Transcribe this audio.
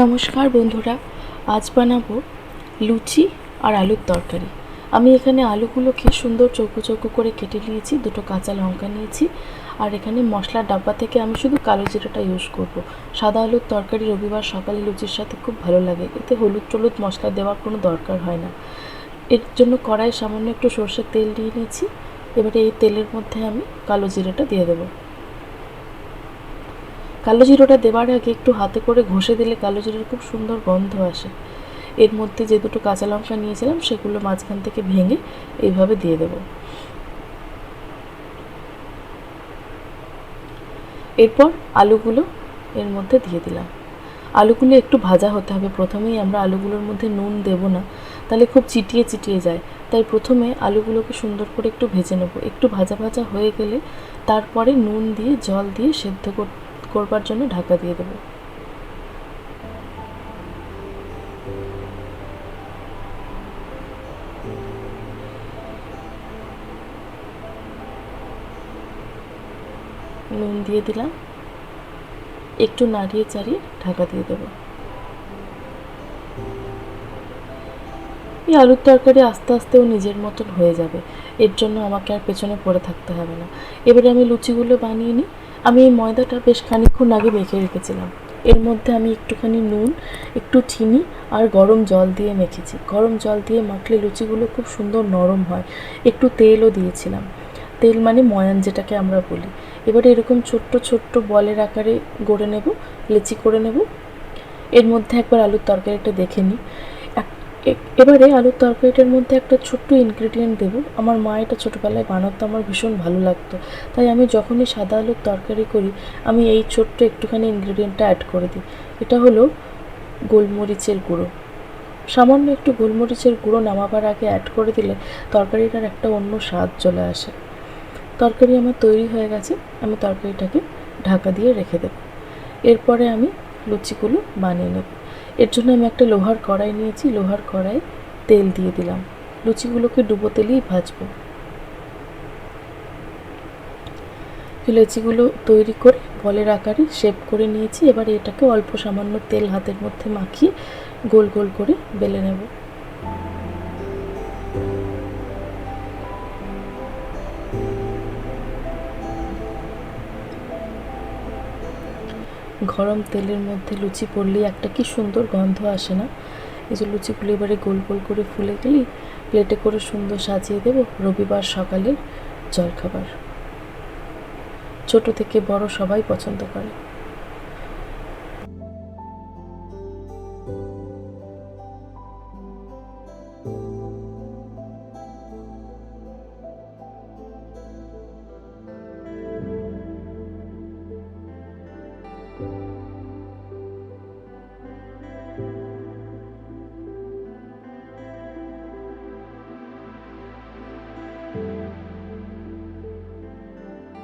নমস্কার বন্ধুরা, আজ বানাবো লুচি আর আলুর তরকারি। আমি এখানে আলুগুলোকে সুন্দর চৌকো চৌকো করে কেটে নিয়েছি, দুটো কাঁচা লঙ্কা নিয়েছি, আর এখানে মশলার ডাব্বা থেকে আমি শুধু কালো জিরাটা ইউজ করব। সাদা আলুর তরকারি রবিবার সকালে লুচির সাথে খুব ভালো লাগে, এতে হলুদ টলুদ মশলা দেওয়ার কোনো দরকার হয় না। এর জন্য কড়াইয়ে সামান্য একটু সর্ষের তেল দিয়ে নিয়েছি। এবারে এই তেলের মধ্যে আমি কালো জিরাটা দিয়ে দেবো। কালো জিরাটা দেওয়ার আগে একটু হাতে করে ঘষে দিলে কালো জিরার খুব সুন্দর গন্ধ আসে। এর মধ্যে যে দুটো কাঁচা লঙ্কা নিয়েছিলাম সেগুলো মাঝখান থেকে ভেঙে এইভাবে দিয়ে দেব। এরপর আলুগুলো এর মধ্যে দিয়ে দিলাম। আলুগুলো একটু ভাজা হতে হবে। প্রথমেই আমরা আলুগুলোর মধ্যে নুন দেব না, তাহলে খুব চিটিয়ে চিটিয়ে যায়। তাই প্রথমে আলুগুলোকে সুন্দর করে একটু ভেজে নেব। একটু ভাজা ভাজা হয়ে গেলে তারপরে নুন দিয়ে জল দিয়ে সেদ্ধ করবার জন্য ঢাকা দিয়ে দেবো। নুন দিয়ে দিলাম, একটু নাড়িয়ে চাড়িয়ে ঢাকা দিয়ে দেবো। এই আলুর তরকারি আস্তে আস্তেও নিজের মতন হয়ে যাবে, এর জন্য আমাকে আর পেছনে পড়ে থাকতে হবে না। এবারে আমি লুচিগুলো বানিয়ে নিই। আমি এই ময়দাটা বেশ খানিকক্ষণ আগে মেখে রেখেছিলাম। এর মধ্যে আমি একটুখানি নুন, একটু চিনি আর গরম জল দিয়ে মেখেছি। গরম জল দিয়ে মাখলে লুচিগুলো খুব সুন্দর নরম হয়। একটু তেলও দিয়েছিলাম, তেল মানে ময়ান যেটাকে আমরা বলি। এবারে এরকম ছোট্ট ছোট্ট বলের আকারে গড়ে নেব, লেচি করে নেব। এর মধ্যে একবার আলুর তরকারিটা দেখে নিই। এবারে আলুর তরকারিটার মধ্যে একটা ছোট্ট ইনগ্রিডিয়েন্ট দেবো। আমার মা এটা ছোটোবেলায় বানাতো, আমার ভীষণ ভালো লাগতো। তাই আমি যখনই সাদা আলুর তরকারি করি আমি এই ছোট্ট একটুখানি ইনগ্রিডিয়েন্টটা অ্যাড করে দিই। এটা হলো গোলমরিচের গুঁড়ো। সামান্য একটু গোলমরিচের গুঁড়ো নামাবার আগে অ্যাড করে দিলে তরকারিটার একটা অন্য স্বাদ চলে আসে। তরকারি আমার তৈরি হয়ে গেছে, আমি তরকারিটাকে ঢাকা দিয়ে রেখে দেবো। এরপরে আমি লুচিগুলো বানিয়ে নেব। এর জন্য আমি একটা লোহার কড়াই নিয়েছি, লোহার কড়াইয়ে তেল দিয়ে দিলাম। লুচিগুলোকে ডুবো তেলেই ভাজবো। লুচিগুলো তৈরি করে বলের আকারে শেপ করে নিয়েছি। এবার এটাকে অল্প সামান্য তেল হাতের মধ্যে মাখিয়ে গোল গোল করে বেলে নেব। গরম তেলের মধ্যে লুচি পড়লেই একটা কি সুন্দর গন্ধ আসে না? এই যে লুচিগুলো এবারে গোল গোল করে ফুলে গেলেই প্লেটে করে সুন্দর সাজিয়ে দেবো রবিবার সকালের জলখাবার। ছোট থেকে বড় সবাই পছন্দ করে।